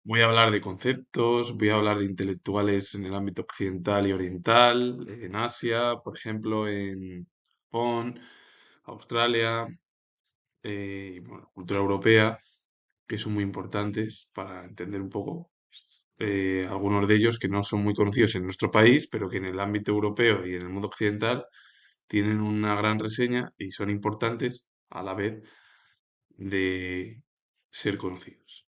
Voy a hablar de conceptos, voy a hablar de intelectuales en el ámbito occidental y oriental, en Asia, por ejemplo, en Japón, Australia, y bueno, cultura europea, que son muy importantes para entender un poco algunos de ellos que no son muy conocidos en nuestro país, pero que en el ámbito europeo y en el mundo occidental tienen una gran reseña y son importantes a la vez de ser conocidos.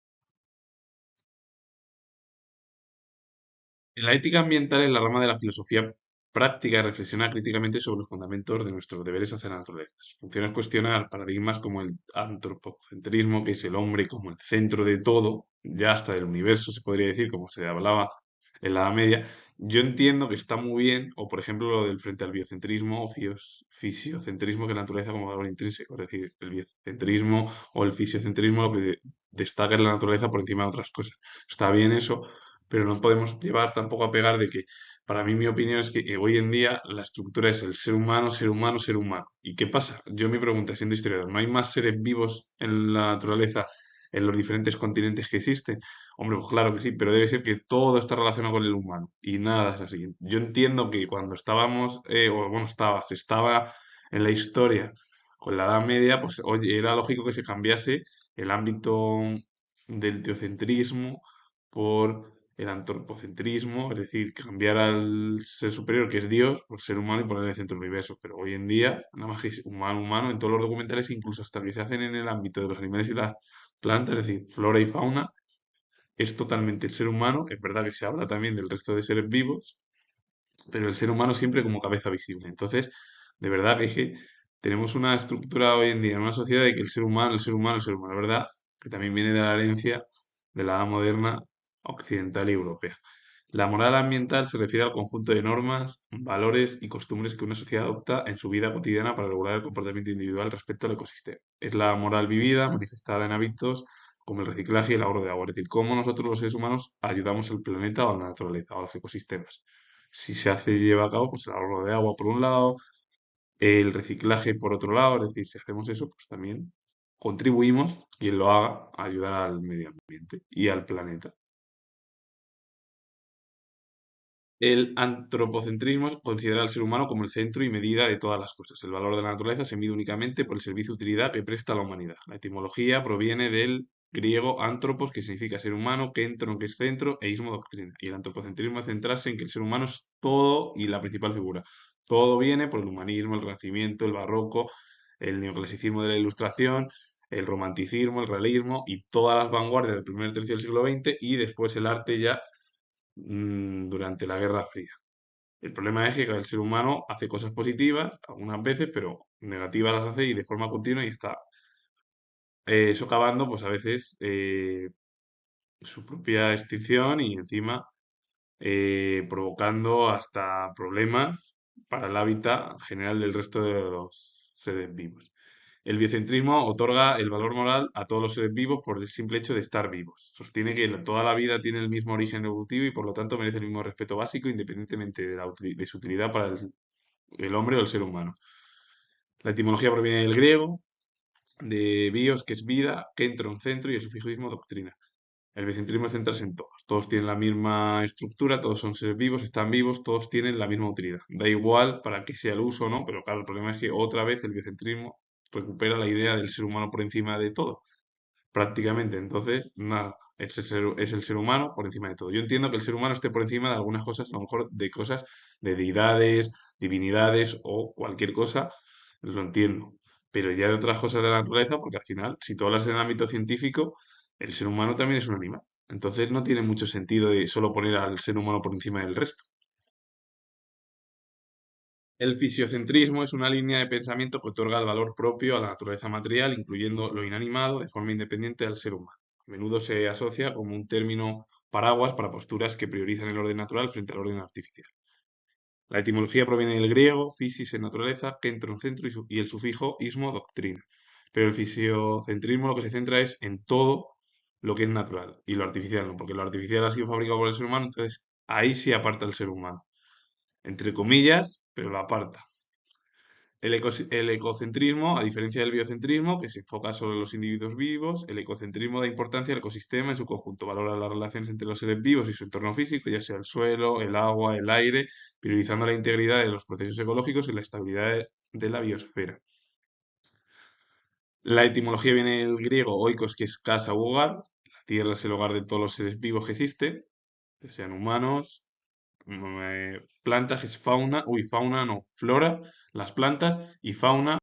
La ética ambiental es la rama de la filosofía práctica y reflexiona críticamente sobre los fundamentos de nuestros deberes hacia la naturaleza. Su función es cuestionar paradigmas como el antropocentrismo, que es el hombre como el centro de todo, ya hasta del universo se podría decir, como se hablaba en la Edad Media. Yo entiendo que está muy bien, o por ejemplo lo del frente al biocentrismo o fisiocentrismo, que es la naturaleza como valor intrínseco, es decir, el biocentrismo o el fisiocentrismo lo que destaca es la naturaleza por encima de otras cosas. Está bien eso, pero no podemos llevar tampoco a pegar de que, para mí mi opinión es que hoy en día la estructura es el ser humano, ser humano, ser humano. ¿Y qué pasa? Yo mi pregunta, siendo historiador, ¿no hay más seres vivos en la naturaleza, en los diferentes continentes que existen? Hombre, pues claro que sí, pero debe ser que todo está relacionado con el humano y nada es así. Yo entiendo que cuando estábamos, o bueno, se estaba en la historia con la Edad Media, pues oye, era lógico que se cambiase el ámbito del teocentrismo por el antropocentrismo, es decir, cambiar al ser superior, que es Dios, por ser humano y poner en el centro del universo. Pero hoy en día, nada más que es humano, humano, en todos los documentales, incluso hasta que se hacen en el ámbito de los animales y las plantas, es decir, flora y fauna, es totalmente el ser humano. Es verdad que se habla también del resto de seres vivos, pero el ser humano siempre como cabeza visible. Entonces, de verdad que, tenemos una estructura hoy en día en una sociedad de que el ser humano, el ser humano, el ser humano, ¿verdad? Que también viene de la herencia de la edad moderna occidental y europea. La moral ambiental se refiere al conjunto de normas, valores y costumbres que una sociedad adopta en su vida cotidiana para regular el comportamiento individual respecto al ecosistema. Es la moral vivida, manifestada en hábitos como el reciclaje y el ahorro de agua, es decir, cómo nosotros los seres humanos ayudamos al planeta o a la naturaleza o a los ecosistemas. Si se lleva a cabo, pues el ahorro de agua por un lado, el reciclaje por otro lado, es decir, si hacemos eso, pues también contribuimos, quien lo haga, a ayudar al medio ambiente y al planeta. El antropocentrismo considera al ser humano como el centro y medida de todas las cosas. El valor de la naturaleza se mide únicamente por el servicio de utilidad que presta a la humanidad. La etimología proviene del griego antropos, que significa ser humano, kentron, que es centro, e ismo, doctrina. Y el antropocentrismo es centrarse en que el ser humano es todo y la principal figura. Todo viene por el humanismo, el renacimiento, el barroco, el neoclasicismo de la Ilustración, el romanticismo, el realismo y todas las vanguardias del primer tercio del siglo XX y después el arte ya durante la Guerra Fría. El problema es que el ser humano hace cosas positivas algunas veces, pero negativas las hace y de forma continua y está socavando, pues a veces, su propia extinción y encima provocando hasta problemas para el hábitat general del resto de los seres vivos. El biocentrismo otorga el valor moral a todos los seres vivos por el simple hecho de estar vivos. Sostiene que toda la vida tiene el mismo origen evolutivo y por lo tanto merece el mismo respeto básico independientemente de, de su utilidad para el hombre o el ser humano. La etimología proviene del griego, de bios, que es vida, kentron, centro, y el sufijismo, doctrina. El bicentrismo es centrarse en todos. Todos tienen la misma estructura, todos son seres vivos, están vivos, todos tienen la misma utilidad. Da igual para qué sea el uso o no, pero claro, el problema es que otra vez el biocentrismo recupera la idea del ser humano por encima de todo, prácticamente. Entonces, nada, es el ser humano por encima de todo. Yo entiendo que el ser humano esté por encima de algunas cosas, a lo mejor de cosas, de deidades, divinidades o cualquier cosa, lo entiendo. Pero ya de otras cosas de la naturaleza, porque al final, si tú hablas en el ámbito científico, el ser humano también es un animal. Entonces no tiene mucho sentido de solo poner al ser humano por encima del resto. El fisiocentrismo es una línea de pensamiento que otorga el valor propio a la naturaleza material, incluyendo lo inanimado, de forma independiente al ser humano. A menudo se asocia como un término paraguas para posturas que priorizan el orden natural frente al orden artificial. La etimología proviene del griego, physis en naturaleza, kentron centro y el sufijo ismo doctrina. Pero el fisiocentrismo lo que se centra es en todo lo que es natural y lo artificial no, porque lo artificial ha sido fabricado por el ser humano, entonces ahí sí aparta el ser humano, entre comillas, pero lo aparta. El ecocentrismo, a diferencia del biocentrismo, que se enfoca solo en los individuos vivos, el ecocentrismo da importancia al ecosistema en su conjunto, valora las relaciones entre los seres vivos y su entorno físico, ya sea el suelo, el agua, el aire, priorizando la integridad de los procesos ecológicos y la estabilidad de la biosfera. La etimología viene del griego oikos, que es casa u hogar. La tierra es el hogar de todos los seres vivos que existen, ya sean humanos, plantas, que es fauna, fauna no, flora, las plantas, y fauna.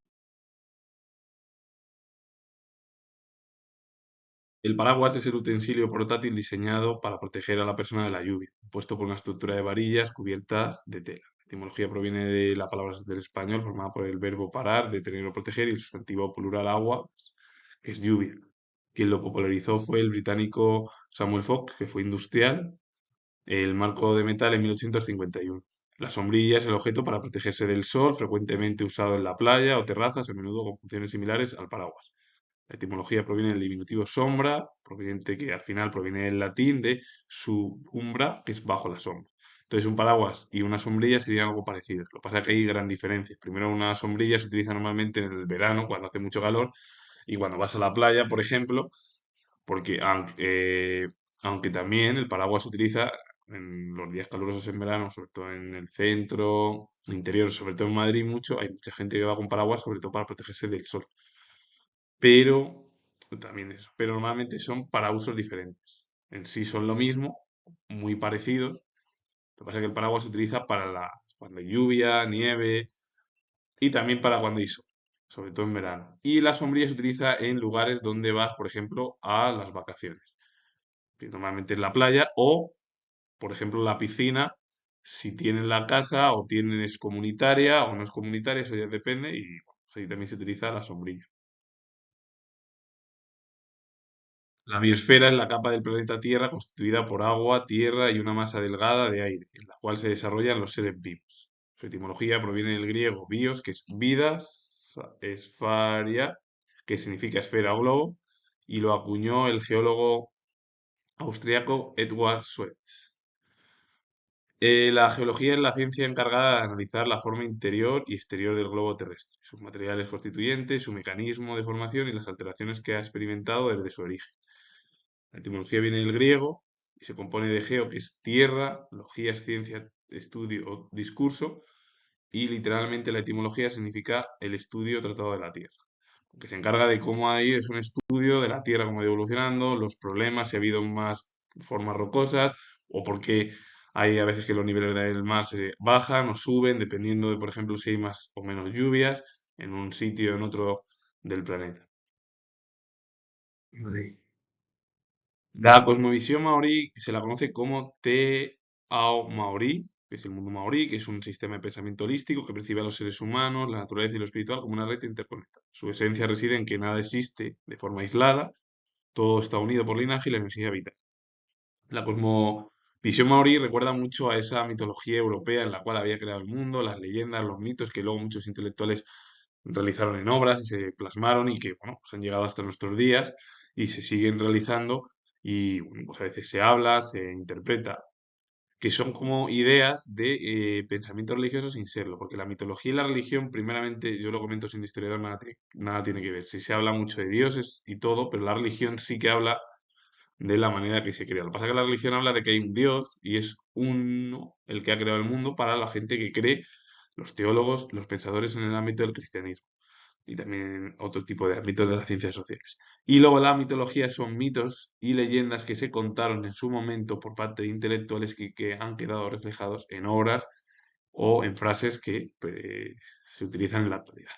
El paraguas es el utensilio portátil diseñado para proteger a la persona de la lluvia, puesto por una estructura de varillas cubiertas de tela. La etimología proviene de la palabra del español formada por el verbo parar, detener o proteger, y el sustantivo plural agua, que es lluvia. Quien lo popularizó fue el británico Samuel Fox, que fue industrial, el marco de metal en 1851. La sombrilla es el objeto para protegerse del sol, frecuentemente usado en la playa o terrazas, a menudo con funciones similares al paraguas. La etimología proviene del diminutivo sombra, proveniente que al final proviene del latín de subumbra, que es bajo la sombra. Entonces, un paraguas y una sombrilla serían algo parecido. Lo que pasa es que hay gran diferencia. Primero, una sombrilla se utiliza normalmente en el verano, cuando hace mucho calor, y cuando vas a la playa, por ejemplo, porque aunque también el paraguas se utiliza en los días calurosos en verano, sobre todo en el centro, interior, sobre todo en Madrid mucho, hay mucha gente que va con paraguas, sobre todo para protegerse del sol. Pero también eso, pero normalmente son para usos diferentes. En sí son lo mismo, muy parecidos. Lo que pasa es que el paraguas se utiliza para cuando hay lluvia, nieve y también para cuando hay sol, sobre todo en verano. Y la sombrilla se utiliza en lugares donde vas, por ejemplo, a las vacaciones, que normalmente en la playa o, por ejemplo, la piscina, si tienen la casa o tienen es comunitaria o no es comunitaria, eso ya depende y bueno, pues ahí también se utiliza la sombrilla. La biosfera es la capa del planeta Tierra constituida por agua, tierra y una masa delgada de aire, en la cual se desarrollan los seres vivos. Su etimología proviene del griego bios, que es vida, esfaria, que significa esfera o globo, y lo acuñó el geólogo austriaco Edward Schweitzer. La geología es la ciencia encargada de analizar la forma interior y exterior del globo terrestre, sus materiales constituyentes, su mecanismo de formación y las alteraciones que ha experimentado desde su origen. La etimología viene del griego y se compone de geo, que es tierra, logía es ciencia, estudio o discurso, y literalmente la etimología significa el estudio tratado de la Tierra, que se encarga de cómo hay, es un estudio de la Tierra, cómo ha ido evolucionando, los problemas, si ha habido más formas rocosas, o porque hay a veces que los niveles del mar se bajan o suben, dependiendo de, por ejemplo, si hay más o menos lluvias en un sitio o en otro del planeta. Vale. La cosmovisión maorí se la conoce como Te Ao Maorí, que es el mundo maorí, que es un sistema de pensamiento holístico que percibe a los seres humanos, la naturaleza y lo espiritual como una red interconectada. Su esencia reside en que nada existe de forma aislada, todo está unido por linaje y la energía vital. La cosmovisión maorí recuerda mucho a esa mitología europea en la cual había creado el mundo, las leyendas, los mitos que luego muchos intelectuales realizaron en obras y se plasmaron y que, bueno, pues han llegado hasta nuestros días y se siguen realizando y, bueno, pues a veces se habla, se interpreta, que son como ideas de pensamiento religioso sin serlo, porque la mitología y la religión, primeramente, yo lo comento sin historiador, nada tiene que ver. Sí se habla mucho de dioses y todo, pero la religión sí que habla de la manera que se crea. Lo que pasa es que la religión habla de que hay un Dios y es uno el que ha creado el mundo para la gente que cree, los teólogos, los pensadores en el ámbito del cristianismo y también otro tipo de ámbitos de las ciencias sociales. Y luego la mitología son mitos y leyendas que se contaron en su momento por parte de intelectuales que han quedado reflejados en obras o en frases que se utilizan en la actualidad.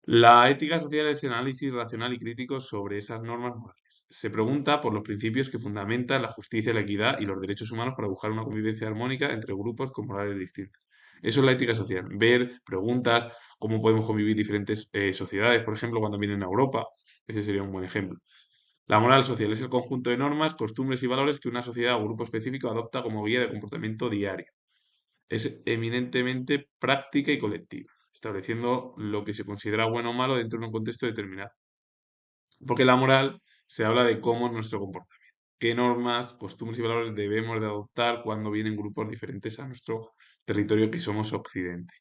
La ética social es el análisis racional y crítico sobre esas normas morales. Se pregunta por los principios que fundamentan la justicia, la equidad y los derechos humanos para buscar una convivencia armónica entre grupos con morales distintas. Eso es la ética social. Ver preguntas, cómo podemos convivir diferentes sociedades, por ejemplo, cuando vienen a Europa. Ese sería un buen ejemplo. La moral social es el conjunto de normas, costumbres y valores que una sociedad o grupo específico adopta como guía de comportamiento diario. Es eminentemente práctica y colectiva, estableciendo lo que se considera bueno o malo dentro de un contexto determinado. Porque la moral se habla de cómo es nuestro comportamiento, qué normas, costumbres y valores debemos de adoptar cuando vienen grupos diferentes a nuestro territorio que somos Occidente.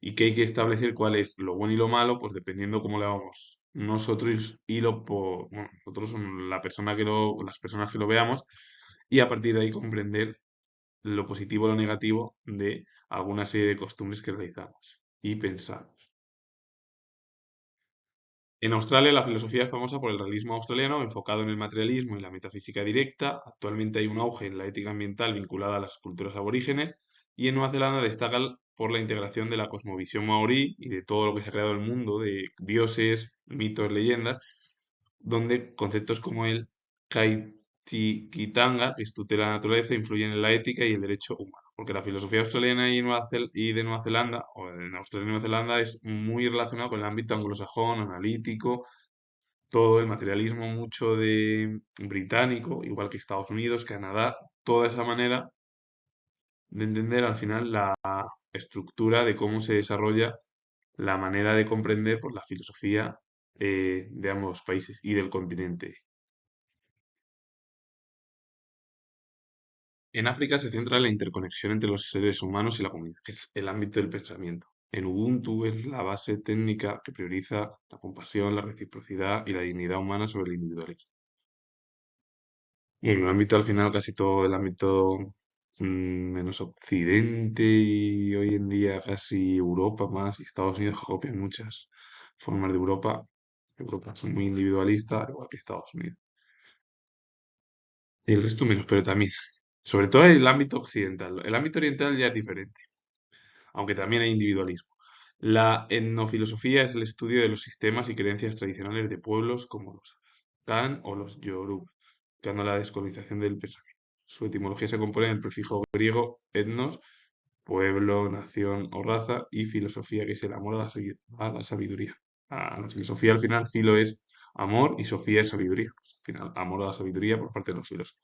y que hay que establecer cuál es lo bueno y lo malo, pues dependiendo cómo le vamos nosotros y bueno, nosotros son las personas que lo veamos, y a partir de ahí comprender lo positivo o lo negativo de alguna serie de costumbres que realizamos y pensamos. En Australia la filosofía es famosa por el realismo australiano enfocado en el materialismo y la metafísica directa. Actualmente hay un auge en la ética ambiental vinculada a las culturas aborígenes y en Nueva Zelanda destaca por la integración de la cosmovisión maorí y de todo lo que se ha creado en el mundo, de dioses, mitos, leyendas, donde conceptos como el Kaitikitanga, que es tutela de la naturaleza, influyen en la ética y el derecho humano. Porque la filosofía australiana y de Nueva Zelanda, o en Australia y Nueva Zelanda, es muy relacionado con el ámbito anglosajón, analítico, todo el materialismo mucho de británico, igual que Estados Unidos, Canadá, toda esa manera de entender al final la estructura de cómo se desarrolla la manera de comprender pues, la filosofía de ambos países y del continente. En África se centra en la interconexión entre los seres humanos y la comunidad, que es el ámbito del pensamiento. En Ubuntu es la base técnica que prioriza la compasión, la reciprocidad y la dignidad humana sobre el individualismo. Y en el ámbito al final, casi todo el ámbito menos Occidente y hoy en día casi Europa más y Estados Unidos que copian muchas formas de Europa. Europa es muy individualista, igual que Estados Unidos. Y el resto menos, pero también. Sobre todo el ámbito occidental. El ámbito oriental ya es diferente, aunque también hay individualismo. La etnofilosofía es el estudio de los sistemas y creencias tradicionales de pueblos como los Kan o los Yoruba, buscando la descolonización del pensamiento. Su etimología se compone del prefijo griego etnos, pueblo, nación o raza, y filosofía, que es el amor a la sabiduría. A la filosofía al final, filo es amor y sofía es sabiduría. Pues, al final, amor a la sabiduría por parte de los filósofos.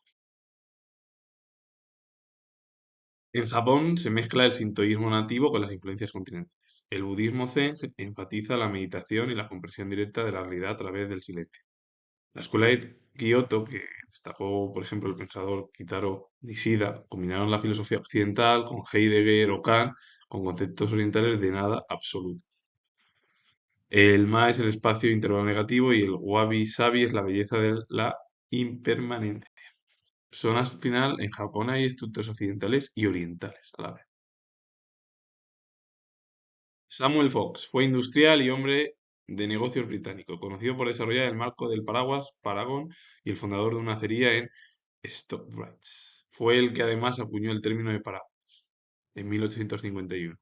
En Japón se mezcla el sintoísmo nativo con las influencias continentales. El budismo zen enfatiza la meditación y la comprensión directa de la realidad a través del silencio. La escuela de Kioto, que destacó, por ejemplo, el pensador Kitaro Nishida, combinaron la filosofía occidental con Heidegger o Kant, con conceptos orientales de nada absoluto. El Ma es el espacio intervalo negativo y el Wabi Sabi es la belleza de la impermanencia. Son al final, en Japón hay estructuras occidentales y orientales a la vez. Samuel Fox fue industrial y hombre de negocios británico, conocido por desarrollar el marco del paraguas Paragon y el fundador de una acería en Stockbridge. Fue el que además acuñó el término de paraguas en 1851.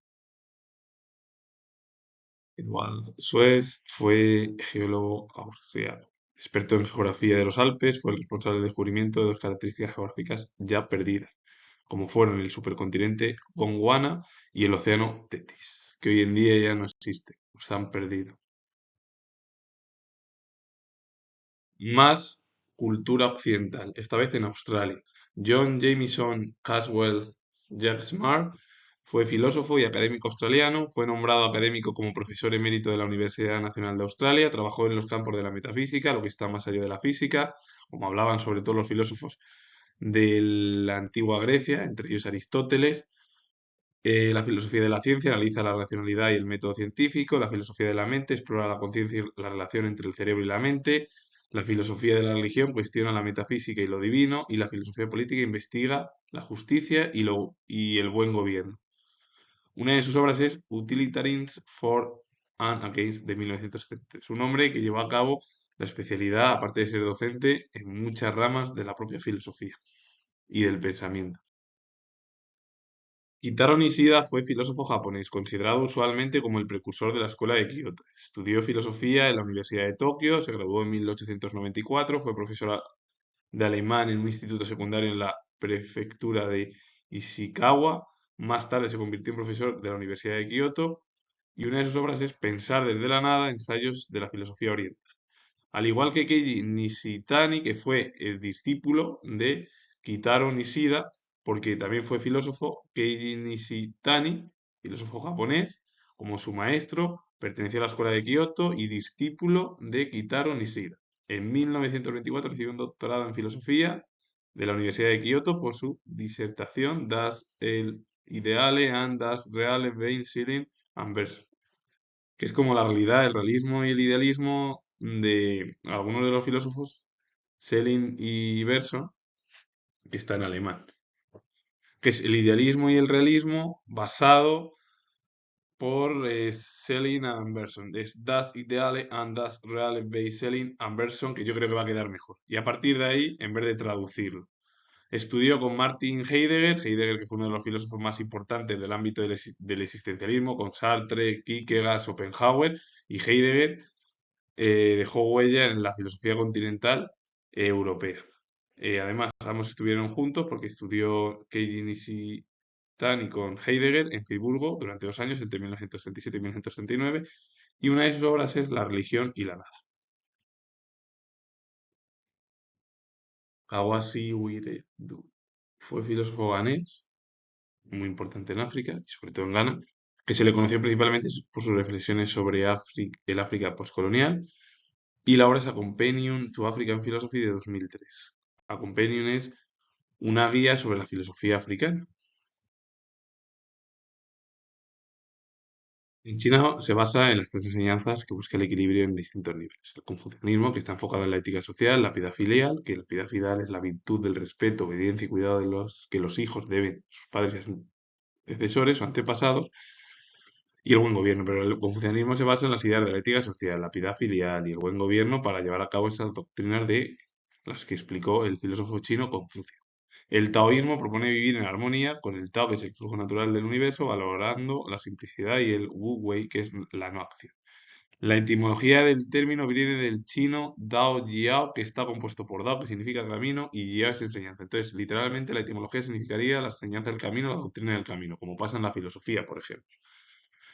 Edward Suez fue geólogo austriaco, experto en geografía de los Alpes, fue el responsable del descubrimiento de dos características geográficas ya perdidas, como fueron el supercontinente Gondwana y el océano Tetis, que hoy en día ya no existe, están perdidos. Más cultura occidental, esta vez en Australia. John Jameson Caswell Jack Smart fue filósofo y académico australiano, fue nombrado académico como profesor emérito de la Universidad Nacional de Australia, trabajó en los campos de la metafísica, lo que está más allá de la física, como hablaban sobre todo los filósofos de la antigua Grecia, entre ellos Aristóteles. La filosofía de la ciencia analiza la racionalidad y el método científico. La filosofía de la mente explora la conciencia y la relación entre el cerebro y la mente. La filosofía de la religión cuestiona la metafísica y lo divino. Y la filosofía política investiga la justicia y el buen gobierno. Una de sus obras es Utilitarians for and Against de 1973. Un hombre que llevó a cabo la especialidad, aparte de ser docente, en muchas ramas de la propia filosofía y del pensamiento. Kitaro Nishida fue filósofo japonés, considerado usualmente como el precursor de la escuela de Kioto. Estudió filosofía en la Universidad de Tokio, se graduó en 1894, fue profesor de alemán en un instituto secundario en la prefectura de Ishikawa. Más tarde se convirtió en profesor de la Universidad de Kioto y una de sus obras es Pensar desde la nada, ensayos de la filosofía oriental. Al igual que Keiji Nishitani, que fue el discípulo de Kitaro Nishida, porque también fue filósofo, Keiji Nishitani, filósofo japonés, como su maestro, perteneció a la escuela de Kioto y discípulo de Kitaro Nishida. En 1924 recibió un doctorado en filosofía de la Universidad de Kioto por su disertación Das el Ideale and das Reale Weinsilien Anverso, que es como la realidad, el realismo y el idealismo de algunos de los filósofos, Schelling y Bergson, que está en alemán, que es el idealismo y el realismo basado por Schelling and Bergson. Es Das Ideale and das Reale bei Schelling and Bergson, que yo creo que va a quedar mejor. Y a partir de ahí, en vez de traducirlo, estudió con Martin Heidegger, Heidegger que fue uno de los filósofos más importantes del ámbito del existencialismo, con Sartre, Kierkegaard, Schopenhauer, y Heidegger dejó huella en la filosofía continental europea. Además, ambos estuvieron juntos porque estudió Keiji Nishitani con Heidegger en Friburgo durante 2 años, entre 1937 y 1939, y una de sus obras es La religión y la nada. Kawasi Wiredu fue filósofo ganés, muy importante en África, y sobre todo en Ghana, que se le conoció principalmente por sus reflexiones sobre el África postcolonial, y la obra es A Companion to African Philosophy de 2003. A Companion es una guía sobre la filosofía africana. En China se basa en las tres enseñanzas que busca el equilibrio en distintos niveles. El confucianismo, que está enfocado en la ética social, la piedad filial, que la piedad filial es la virtud del respeto, obediencia y cuidado de los que los hijos deben a sus padres y a sus antecesores o antepasados, y el buen gobierno. Pero el confucianismo se basa en las ideas de la ética social, la piedad filial y el buen gobierno para llevar a cabo esas doctrinas de las que explicó el filósofo chino Confucio. El taoísmo propone vivir en armonía con el Tao, que es el flujo natural del universo, valorando la simplicidad, y el Wu Wei, que es la no acción. La etimología del término viene del chino Dao Jiao, que está compuesto por Dao, que significa camino, y Jiao es enseñanza. Entonces, literalmente, la etimología significaría la enseñanza del camino, la doctrina del camino, como pasa en la filosofía, por ejemplo.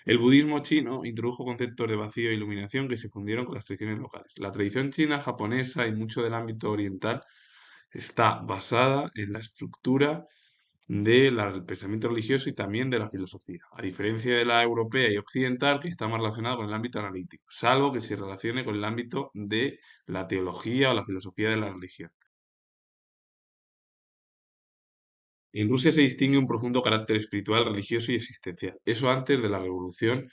El budismo chino introdujo conceptos de vacío e iluminación que se fundieron con las tradiciones locales. La tradición china, japonesa y mucho del ámbito oriental está basada en la estructura del pensamiento religioso y también de la filosofía, a diferencia de la europea y occidental, que está más relacionada con el ámbito analítico, salvo que se relacione con el ámbito de la teología o la filosofía de la religión. En Rusia se distingue un profundo carácter espiritual, religioso y existencial. Eso antes de la revolución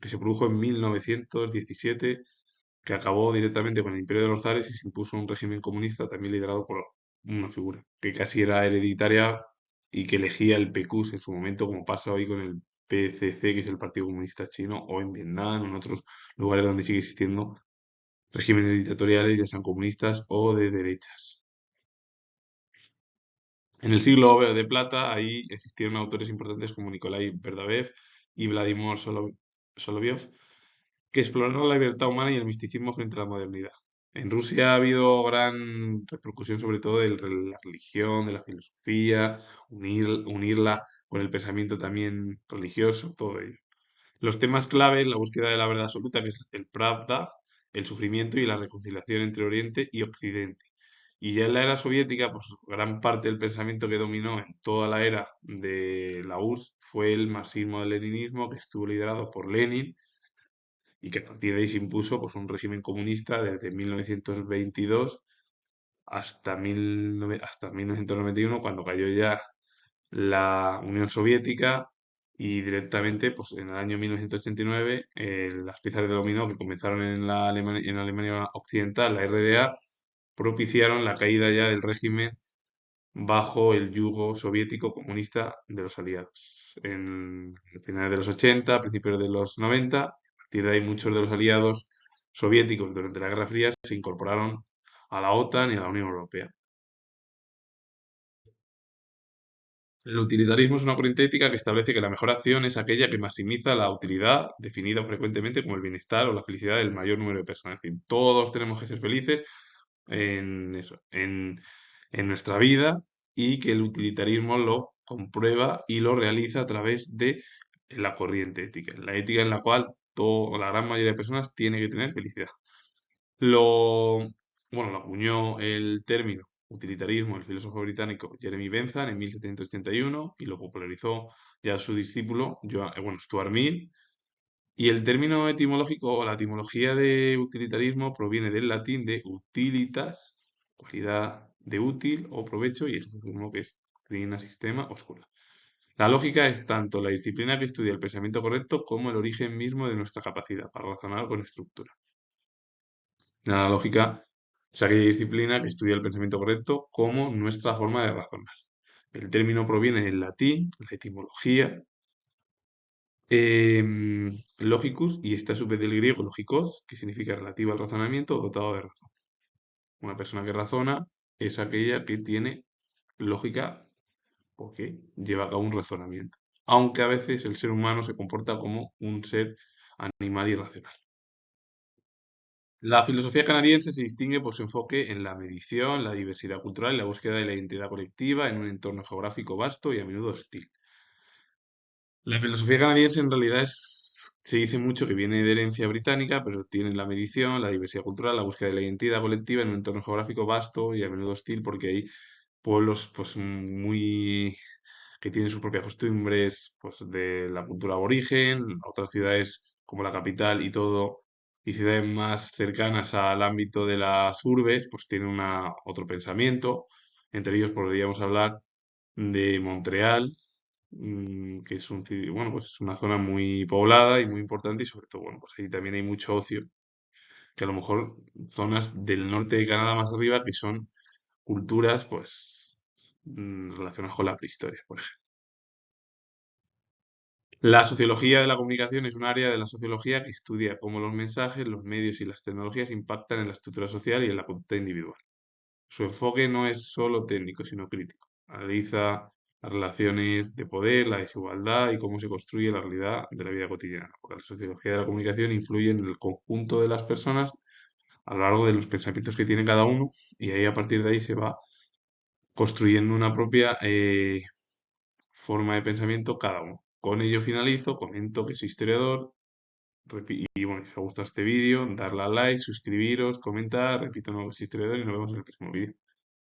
que se produjo en 1917, que acabó directamente con el imperio de los zares y se impuso un régimen comunista también liderado por una figura que casi era hereditaria y que elegía el PQS en su momento, como pasa hoy con el PCC, que es el Partido Comunista Chino, o en Vietnam, o en otros lugares donde sigue existiendo regímenes dictatoriales, ya sean comunistas o de derechas. En el siglo de plata, ahí existieron autores importantes como Nikolai Berdabev y Vladimir Solovyov, que exploraron la libertad humana y el misticismo frente a la modernidad. En Rusia ha habido gran repercusión sobre todo de la religión, de la filosofía, unirla con el pensamiento también religioso, todo ello. Los temas clave, la búsqueda de la verdad absoluta, que es el Pravda, el sufrimiento y la reconciliación entre Oriente y Occidente. Y ya en la era soviética, pues gran parte del pensamiento que dominó en toda la era de la URSS fue el marxismo-leninismo, que estuvo liderado por Lenin, y que a partir de ahí se impuso pues, un régimen comunista desde 1922 hasta 1991, cuando cayó ya la Unión Soviética, y directamente pues, en el año 1989 las piezas de dominó que comenzaron en Alemania Occidental, la RDA, propiciaron la caída ya del régimen bajo el yugo soviético comunista de los aliados. En finales de los 80, principios de los 90, a partir de ahí muchos de los aliados soviéticos durante la Guerra Fría se incorporaron a la OTAN y a la Unión Europea. El utilitarismo es una corriente ética que establece que la mejor acción es aquella que maximiza la utilidad, definida frecuentemente como el bienestar o la felicidad del mayor número de personas. Es decir, todos tenemos que ser felices en eso, en nuestra vida, y que el utilitarismo lo comprueba y lo realiza a través de la corriente ética, la ética en la cual la gran mayoría de personas tiene que tener felicidad. Lo, lo acuñó el término utilitarismo el filósofo británico Jeremy Bentham en 1781 y lo popularizó ya su discípulo Stuart Mill. Y el término etimológico o la etimología de utilitarismo proviene del latín de utilitas, cualidad de útil o provecho, y el sufismo que es doctrina, sistema, oscura. La lógica es tanto la disciplina que estudia el pensamiento correcto como el origen mismo de nuestra capacidad para razonar con estructura. La lógica es aquella disciplina que estudia el pensamiento correcto como nuestra forma de razonar. El término proviene del latín, la etimología, logicus, y está a su vez del griego logikos, que significa relativo al razonamiento o dotado de razón. Una persona que razona es aquella que tiene lógica porque lleva a cabo un razonamiento. Aunque a veces el ser humano se comporta como un ser animal irracional. La filosofía canadiense se distingue por su enfoque en la medición, la diversidad cultural y la búsqueda de la identidad colectiva en un entorno geográfico vasto y a menudo hostil. La filosofía canadiense en realidad se dice mucho que viene de herencia británica, pero tiene la medición, la diversidad cultural, la búsqueda de la identidad colectiva en un entorno geográfico vasto y a menudo hostil porque hay pueblos pues muy que tienen sus propias costumbres pues de la cultura aborigen, otras ciudades como la capital y todo, y ciudades más cercanas al ámbito de las urbes, pues tienen otro pensamiento. Entre ellos podríamos hablar de Montreal, que es bueno, pues es una zona muy poblada y muy importante y sobre todo, bueno, pues ahí también hay mucho ocio, que a lo mejor zonas del norte de Canadá más arriba que son culturas, pues, relacionadas con la prehistoria, por ejemplo. La sociología de la comunicación es un área de la sociología que estudia cómo los mensajes, los medios y las tecnologías impactan en la estructura social y en la conducta individual. Su enfoque no es solo técnico, sino crítico. Analiza las relaciones de poder, la desigualdad y cómo se construye la realidad de la vida cotidiana. Porque la sociología de la comunicación influye en el conjunto de las personas a lo largo de los pensamientos que tiene cada uno y ahí a partir de ahí se va construyendo una propia forma de pensamiento cada uno. Con ello finalizo, comento que soy historiador y bueno, si os gusta este vídeo, darle a like, suscribiros, comentar, repito, no, que soy historiador y nos vemos en el próximo vídeo.